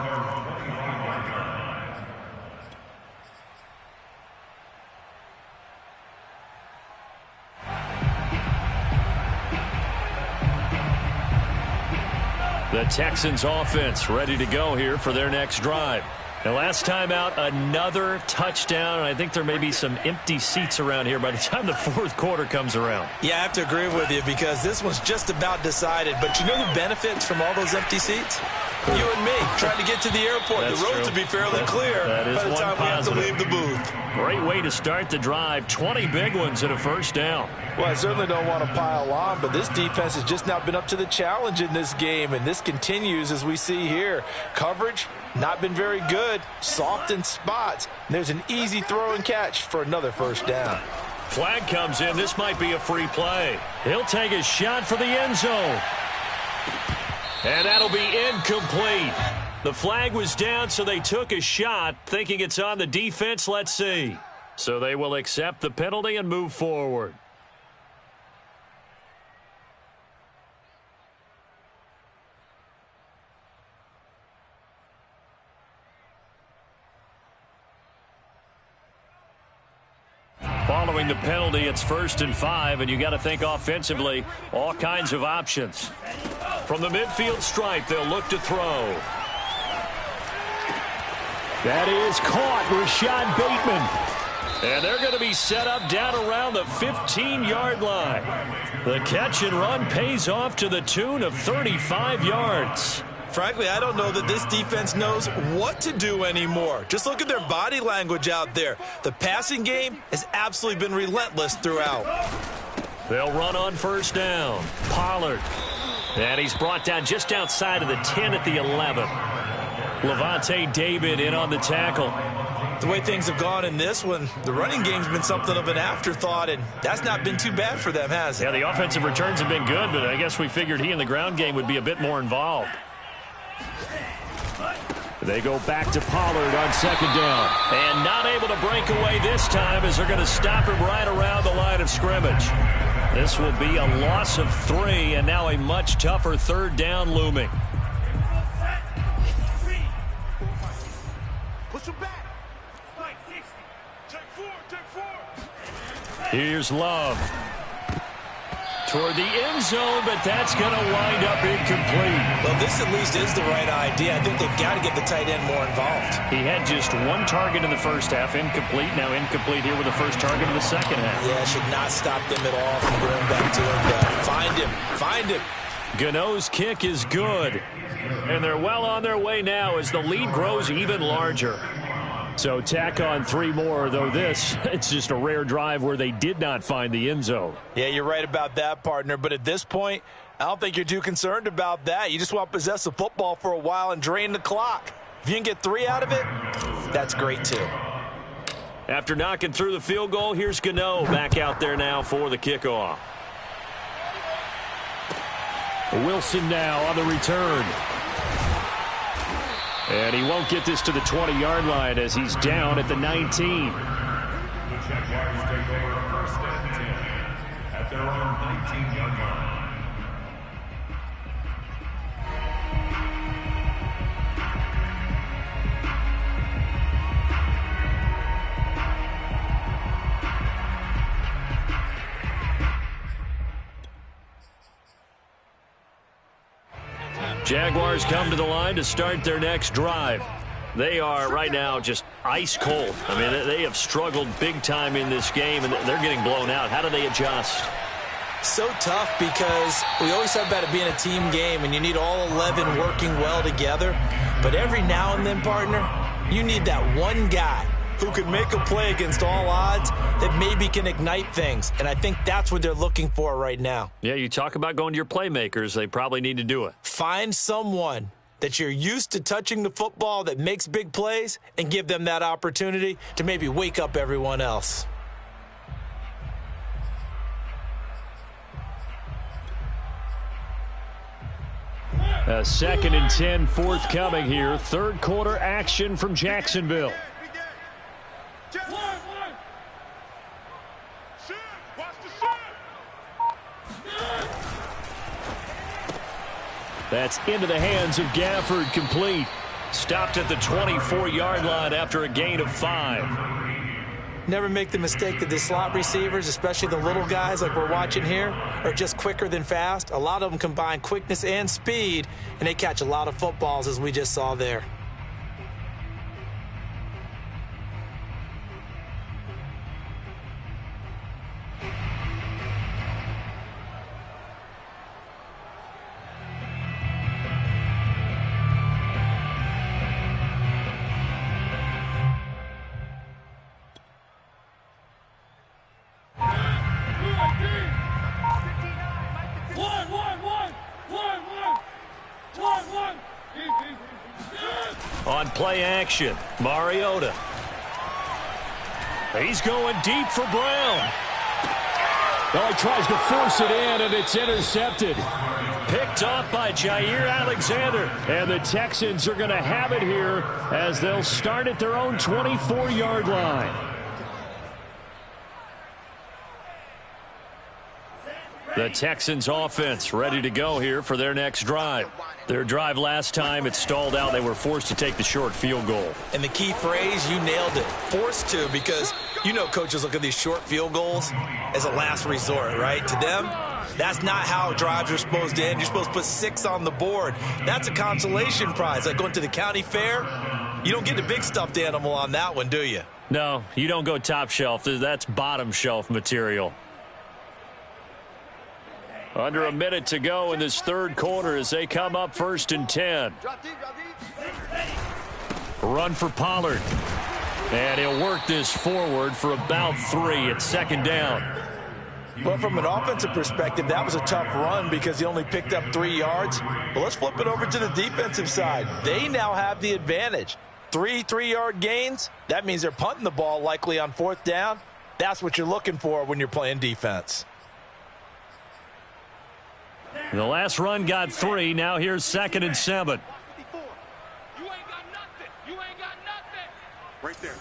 The Texans offense ready to go here for their next drive. And last time out, another touchdown. I think there may be some empty seats around here by the time the 4th quarter comes around. Yeah, I have to agree with you because this one's just about decided. But you know who benefits from all those empty seats? You and me, trying to get to the airport. That's the roads true. will be fairly clear that is by the one time positive. we have to leave the booth. Great way to start the drive. 20 big ones and a 1st down. Well, I certainly don't want to pile on, but this defense has just not been up to the challenge in this game, and this continues as we see here. Coverage, not been very good, soft in spots. And there's an easy throw and catch for another 1st down. Flag comes in. This might be a free play. He'll take a shot for the end zone. And that'll be incomplete. The flag was down, so they took a shot, thinking it's on the defense. Let's see. So they will accept the penalty and move forward. Following the penalty, it's 1st and 5, and you got to think offensively, all kinds of options. From the midfield stripe, they'll look to throw. That is caught, Rashad Bateman. And they're going to be set up down around the 15-yard line. The catch and run pays off to the tune of 35 yards. Frankly, I don't know that this defense knows what to do anymore. Just look at their body language out there. The passing game has absolutely been relentless throughout. They'll run on first down. Pollard. And he's brought down just outside of the 10 at the 11. Levante David in on the tackle. The way things have gone in this one, the running game's been something of an afterthought, and that's not been too bad for them, has it? Yeah, the offensive returns have been good, but I guess we figured he in the ground game would be a bit more involved. They go back to Pollard on second down. And not able to break away this time as they're going to stop him right around the line of scrimmage. This will be a loss of 3, and now a much tougher third down looming. Push him back. Take 4, take 4. Here's Love. Toward the end zone, but that's going to wind up incomplete. Well, this at least is the right idea. I think they've got to get the tight end more involved. He had just 1 target in the first half, incomplete. Now incomplete here with the first target in the second half. Yeah, should not stop them at all from going back to him. Find him. Gano's kick is good. And they're well on their way now as the lead grows even larger. So tack on 3 more, though it's just a rare drive where they did not find the end zone. Yeah, you're right about that, partner. But at this point, I don't think you're too concerned about that. You just want to possess the football for a while and drain the clock. If you can get 3 out of it, that's great too. After knocking through the field goal, here's Gano back out there now for the kickoff. Wilson now on the return. And he won't get this to the 20-yard line as he's down at the 19. The Jaguars take over a first and 10 at their own 19-yard line. Jaguars come to the line to start their next drive. They are right now just ice cold. I mean, they have struggled big time in this game, and they're getting blown out. How do they adjust? So tough because we always talk about it being a team game, and you need all 11 working well together. But every now and then, partner, you need that one guy who can make a play against all odds that maybe can ignite things. And I think that's what they're looking for right now. Yeah, you talk about going to your playmakers. They probably need to do it. Find someone that you're used to touching the football that makes big plays and give them that opportunity to maybe wake up everyone else. A 2nd and 10 forthcoming here. Third quarter action from Jacksonville. That's into the hands of Gafford, complete. Stopped at the 24-yard line after a gain of 5. Never make the mistake that the slot receivers, especially the little guys like we're watching here, are just quicker than fast. A lot of them combine quickness and speed, and they catch a lot of footballs, as we just saw there. On play action, Mariota. He's going deep for Brown. Well, he tries to force it in, and it's intercepted. Picked off by Jair Alexander. And the Texans are going to have it here as they'll start at their own 24-yard line. The Texans offense ready to go here for their next drive. Their drive last time, it stalled out. They were forced to take the short field goal. And the key phrase, you nailed it, forced to, because you know coaches look at these short field goals as a last resort, right? To them, that's not how drives are supposed to end. You're supposed to put 6 on the board. That's a consolation prize. Like going to the county fair, you don't get the big stuffed animal on that one, do you? No, you don't go top shelf. That's bottom shelf material. Under a minute to go in this third quarter as they come up 1st and 10. Run for Pollard. And he'll work this forward for about 3 at 2nd down. Well, from an offensive perspective, that was a tough run because he only picked up 3 yards. But let's flip it over to the defensive side. They now have the advantage. 3 3-yard gains, that means they're punting the ball likely on 4th down. That's what you're looking for when you're playing defense. The last run got 3. Now here's 2nd and 7. You ain't got nothing. You ain't got nothing. Right there.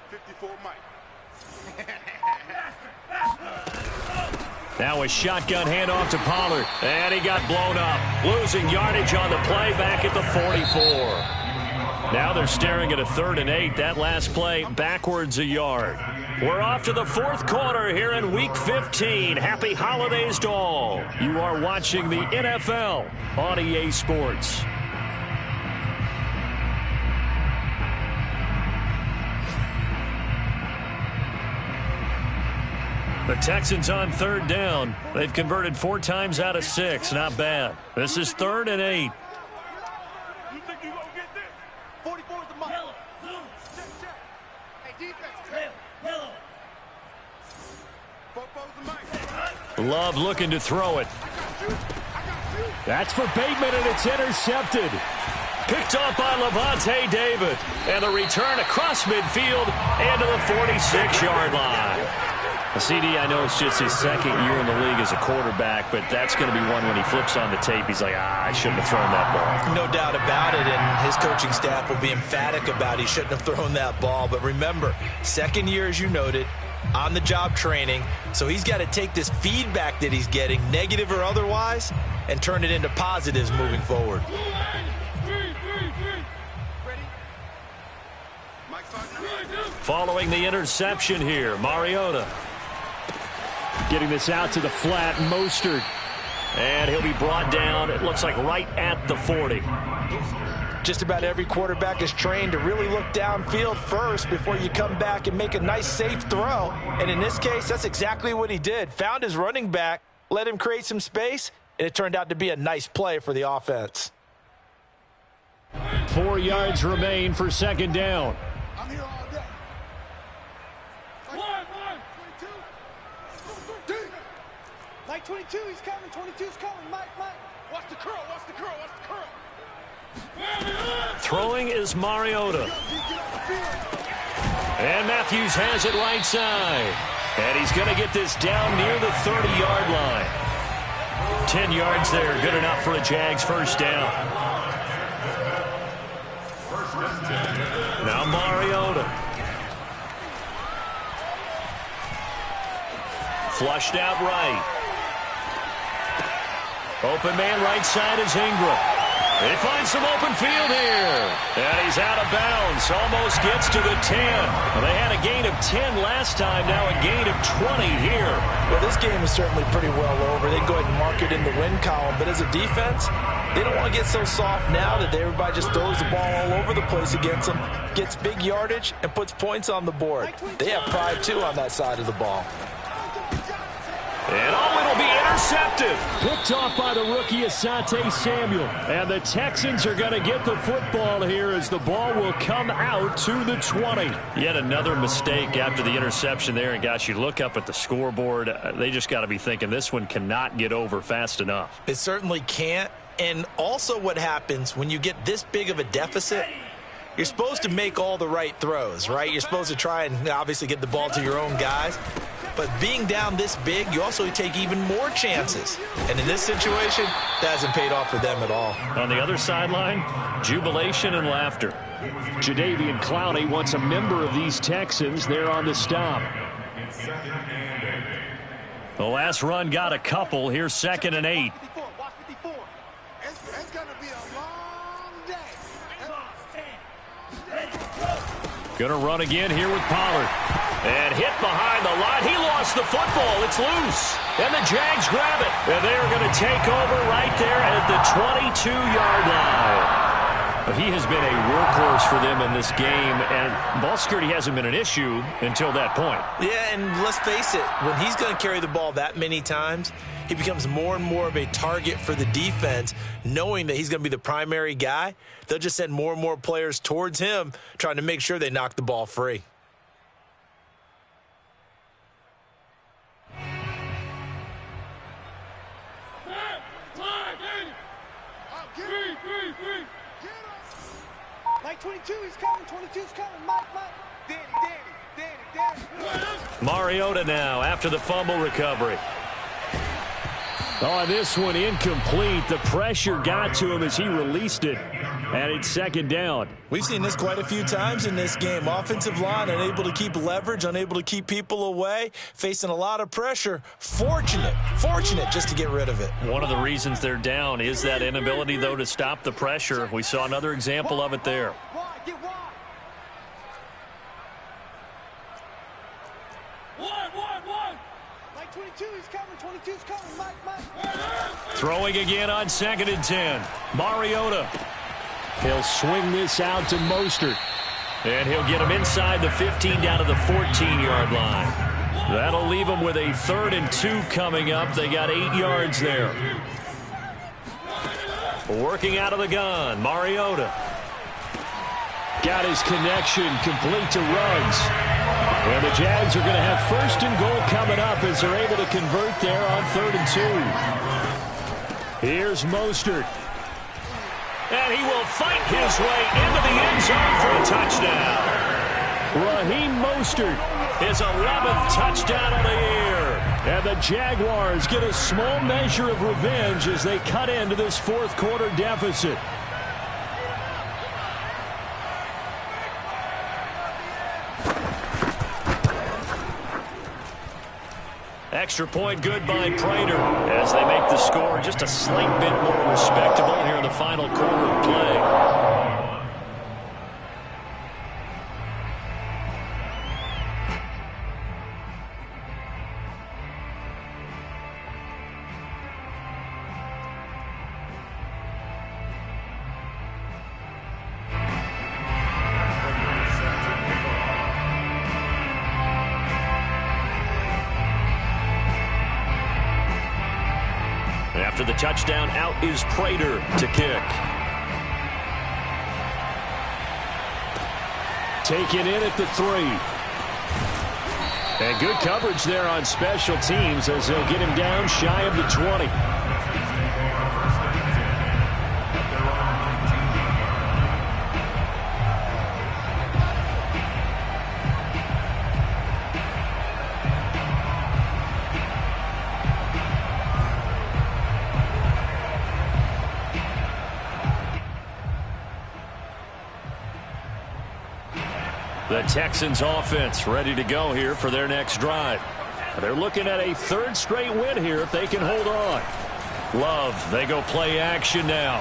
54 Mike. Now a shotgun handoff to Pollard. And he got blown up. Losing yardage on the play back at the 44. Now they're staring at a 3rd and 8. That last play backwards a yard. We're off to the 4th quarter here in Week 15. Happy holidays to all. You are watching the NFL on EA Sports. The Texans on 3rd down. They've converted 4 times out of 6. Not bad. This is 3rd and 8. You think you gonna get this? 44 is the mark. Check. Hey, defense. Yellow. Love looking to throw it. That's for Bateman, and it's intercepted. Picked off by Levante David. And the return across midfield and to the 46-yard line. CD, I know it's just his 2nd year in the league as a quarterback, but that's going to be one when he flips on the tape. He's like, I shouldn't have thrown that ball. No doubt about it, and his coaching staff will be emphatic about he shouldn't have thrown that ball. But remember, 2nd year, as you noted, on-the-job training, so he's got to take this feedback that he's getting, negative or otherwise, and turn it into positives moving forward. Following the interception here, Mariota. Getting this out to the flat, Mostert. And he'll be brought down, it looks like right at the 40. Just about every quarterback is trained to really look downfield first before you come back and make a nice, safe throw. And in this case, that's exactly what he did. Found his running back, let him create some space, and it turned out to be a nice play for the offense. 4 yards remain for 2nd down. I'm here all day. Mike 22, he's coming. 22's coming. Mike. Watch the curl. Throwing is Mariota. And Matthews has it right side. And he's going to get this down near the 30-yard line. 10 yards there, good enough for a Jags 1st down. Now Mariota. Flushed out right. Open man right side is Ingram. They find some open field here. And he's out of bounds. Almost gets to the 10. Well, they had a gain of 10 last time. Now a gain of 20 here. Well, this game is certainly pretty well over. They can go ahead and mark it in the win column. But as a defense, they don't want to get so soft now that everybody just throws the ball all over the place against them, gets big yardage, and puts points on the board. They have pride, too, on that side of the ball. And it'll be intercepted. Picked off by the rookie Asante Samuel. And the Texans are going to get the football here as the ball will come out to the 20. Yet another mistake after the interception there. And, gosh, you look up at the scoreboard. They just got to be thinking this one cannot get over fast enough. It certainly can't. And also what happens when you get this big of a deficit, you're supposed to make all the right throws, right? You're supposed to try and obviously get the ball to your own guys. But being down this big, you also take even more chances. And in this situation, that hasn't paid off for them at all. On the other sideline, jubilation and laughter. Jadeveon Clowney wants a member of these Texans there on the stop. The last run got a couple. Here's 2nd and 8. Watch 54. It's going to be a long day. Going to run again here with Pollard. And hit behind the line. He lost the football. It's loose. And the Jags grab it. And they are going to take over right there at the 22-yard line. But he has been a workhorse for them in this game, and ball security hasn't been an issue until that point. Yeah, and let's face it, when he's going to carry the ball that many times, he becomes more and more of a target for the defense, knowing that he's going to be the primary guy. They'll just send more and more players towards him, trying to make sure they knock the ball free. Mike 22, he's coming. 22's coming. Mike. Danny. Mariota now after the fumble recovery. Oh, this one incomplete. The pressure got to him as he released it, and it's 2nd down. We've seen this quite a few times in this game. Offensive line unable to keep leverage, unable to keep people away, facing a lot of pressure. Fortunate just to get rid of it. One of the reasons they're down is that inability, though, to stop the pressure. We saw another example of it there. Get wide. Mike 22, he's coming. 22's coming. Mike. Throwing again on 2nd and 10. Mariota. He'll swing this out to Mostert. And he'll get him inside the 15 down to the 14-yard line. That'll leave him with a 3rd and 2 coming up. They got 8 yards there. Working out of the gun, Mariota. Got his connection complete to Ruggs. And the Jags are going to have 1st and goal coming up as they're able to convert there on 3rd and 2. Here's Mostert. And he will fight his way into the end zone for a touchdown. Raheem Mostert. His 11th touchdown of the year. And the Jaguars get a small measure of revenge as they cut into this 4th quarter deficit. Extra point good by Prater as they make the score just a slight bit more respectable here in the final quarter of play. After the touchdown, out is Prater to kick. Taken in at the 3. And good coverage there on special teams as they'll get him down shy of the 20. The Texans offense ready to go here for their next drive. They're looking at a 3rd straight win here if they can hold on. Love, they go play action now.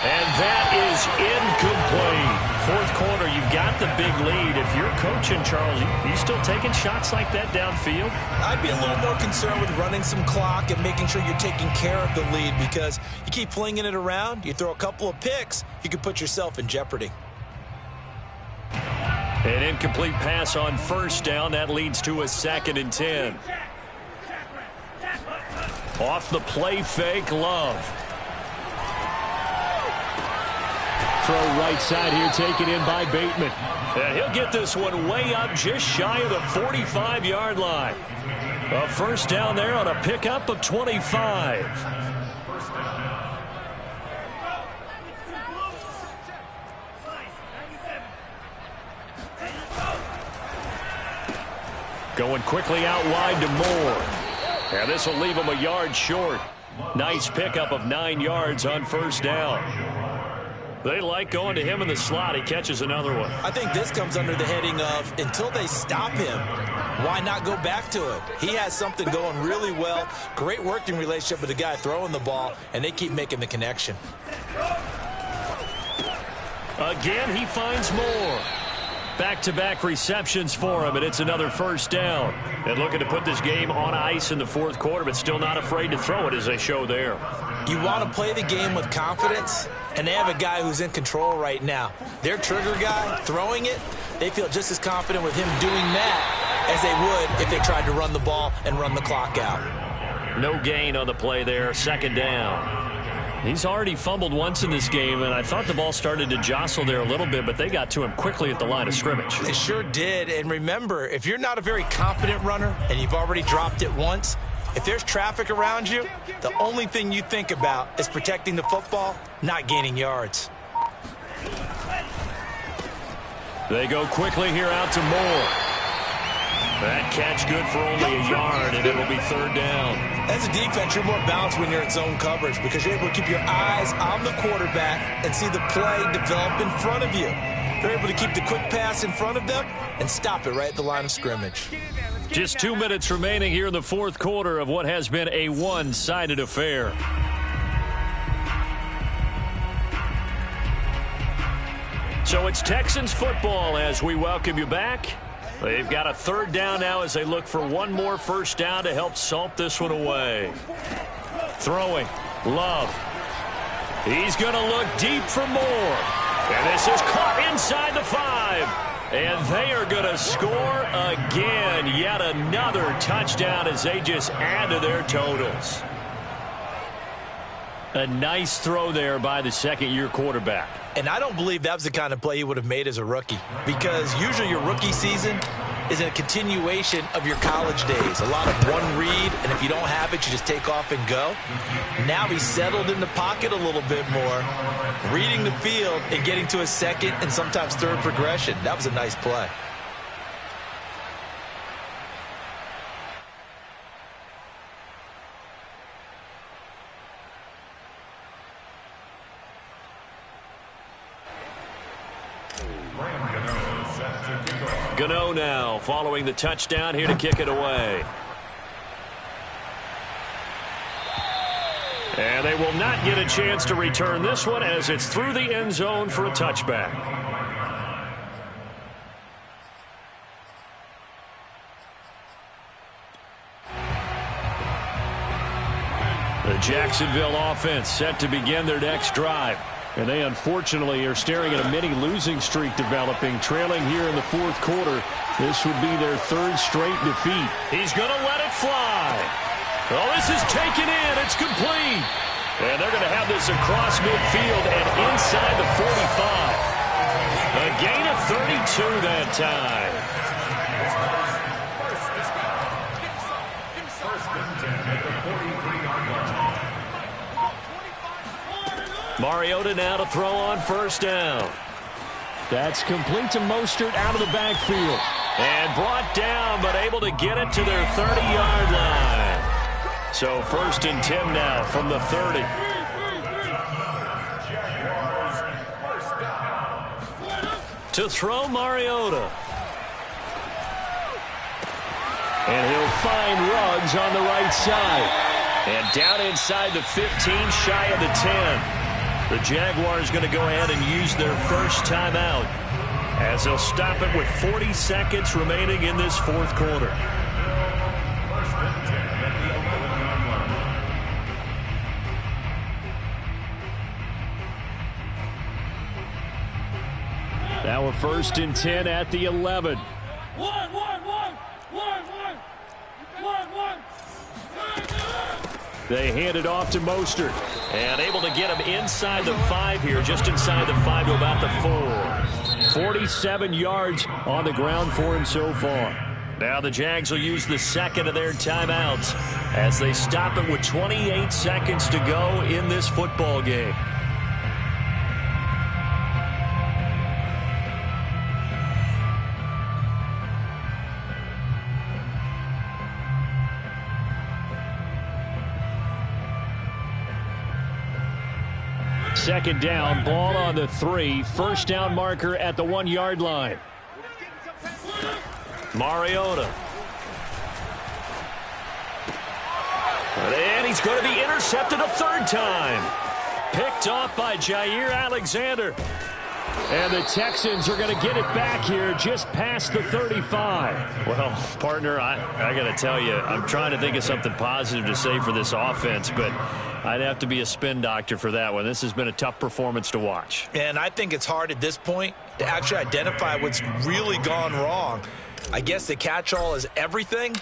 And that is incomplete. 4th quarter, you've got the big lead. If you're coaching, Charles, you still taking shots like that downfield? I'd be a little more concerned with running some clock and making sure you're taking care of the lead, because you keep flinging it around, you throw a couple of picks, you could put yourself in jeopardy. An incomplete pass on 1st down. That leads to a 2nd and 10. Off the play fake, Love. Throw right side here, taken in by Bateman. And he'll get this one way up just shy of the 45-yard line. A 1st down there on a pickup of 25. Going quickly out wide to Moore. And this will leave him a yard short. Nice pickup of 9 yards on 1st down. They like going to him in the slot. He catches another one. I think this comes under the heading of until they stop him, why not go back to it? He has something going really well. Great working relationship with the guy throwing the ball, and they keep making the connection. Again, he finds more. Back-to-back receptions for him, and it's another first down. And looking to put this game on ice in the fourth quarter, but still not afraid to throw it as they show there. You want to play the game with confidence, and they have a guy who's in control right now. Their trigger guy throwing it, they feel just as confident with him doing that as they would if they tried to run the ball and run the clock out. No gain on the play there, second down. He's already fumbled once in this game, and I thought the ball started to jostle there a little bit, but they got to him quickly at the line of scrimmage. They sure did, and remember, if you're not a very confident runner and you've already dropped it once, if there's traffic around you, the only thing you think about is protecting the football, not gaining yards. They go quickly here out to Moore. That catch good for only a yard, and it'll be third down. As a defense, you're more balanced when you're in zone coverage because you're able to keep your eyes on the quarterback and see the play develop in front of you. They're able to keep the quick pass in front of them and stop it right at the line of scrimmage. Just 2 minutes remaining here in the fourth quarter of what has been a one-sided affair. So it's Texans football as we welcome you back. They've got a third down now as they look for one more first down to help salt this one away. Throwing. Love. He's going to look deep for more. And this is caught inside the 5. And they are going to score again. Yet another touchdown as they just add to their totals. A nice throw there by the second-year quarterback. And I don't believe that was the kind of play he would have made as a rookie, because usually your rookie season is a continuation of your college days. A lot of one read, and if you don't have it, you just take off and go. Now he's settled in the pocket a little bit more, reading the field and getting to a second and sometimes third progression. That was a nice play. Gano now following the touchdown here to kick it away. And they will not get a chance to return this one as it's through the end zone for a touchback. The Jacksonville offense set to begin their next drive. And they unfortunately are staring at a mini losing streak developing, trailing here in the fourth quarter. This would be their third straight defeat. He's going to let it fly. Oh, this is taken in. It's complete. And they're going to have this across midfield and inside the 45. A gain of 32 that time. Mariota now to throw on first down. That's complete to Mostert out of the backfield. And brought down, but able to get it to their 30-yard line. So first and 10 now from the 30. To throw Mariota. And he'll find Ruggs on the right side. And down inside the 15, shy of the 10. The Jaguars going to go ahead and use their first timeout as they'll stop it with 40 seconds remaining in this fourth quarter. Now a first and 10 at the 11. They hand it off to Mostert. And able to get him inside the 5 here, just inside the 5 to about the 4. 47 yards on the ground for him so far. Now the Jags will use the second of their timeouts as they stop it with 28 seconds to go in this football game. second down, ball on the 3. First down marker at the 1-yard line. Mariota. And he's going to be intercepted a third time. Picked off by Jair Alexander. And the Texans are going to get it back here just past the 35. Well, partner, I got to tell you, I'm trying to think of something positive to say for this offense, but I'd have to be a spin doctor for that one. This has been a tough performance to watch. And I think it's hard at this point to actually identify what's really gone wrong. I guess the catch-all is everything.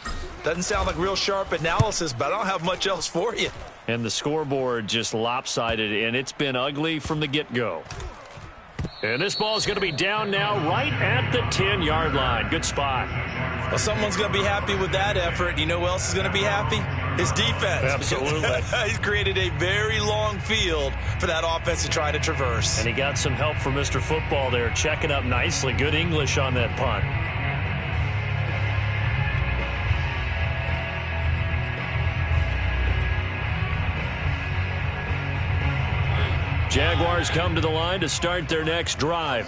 Doesn't sound like real sharp analysis, but I don't have much else for you. And the scoreboard just lopsided, and it's been ugly from the get-go. And this ball is going to be down now right at the 10-yard line. Good spot. Well, someone's going to be happy with that effort. You know who else is going to be happy? His defense. Absolutely. He's created a very long field for that offense to try to traverse. And he got some help from Mr. Football there, checking up nicely. Good English on that punt. Jaguars come to the line to start their next drive.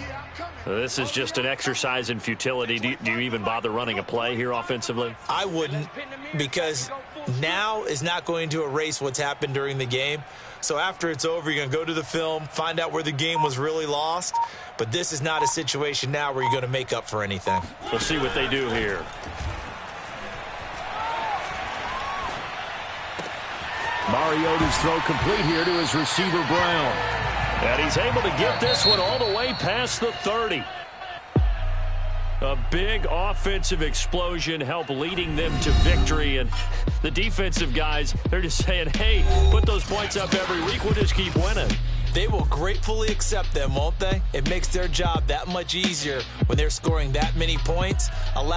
This is just an exercise in futility. Do you even bother running a play here offensively? I wouldn't, because now is not going to erase what's happened during the game. So after it's over, you're going to go to the film, find out where the game was really lost. But this is not a situation now where you're going to make up for anything. We'll see what they do here. Mariota's throw complete here to his receiver, Brown. And he's able to get this one all the way past the 30. A big offensive explosion helped leading them to victory. And the defensive guys, they're just saying, hey, put those points up every week. We'll just keep winning. They will gratefully accept them, won't they? It makes their job that much easier when they're scoring that many points. Allow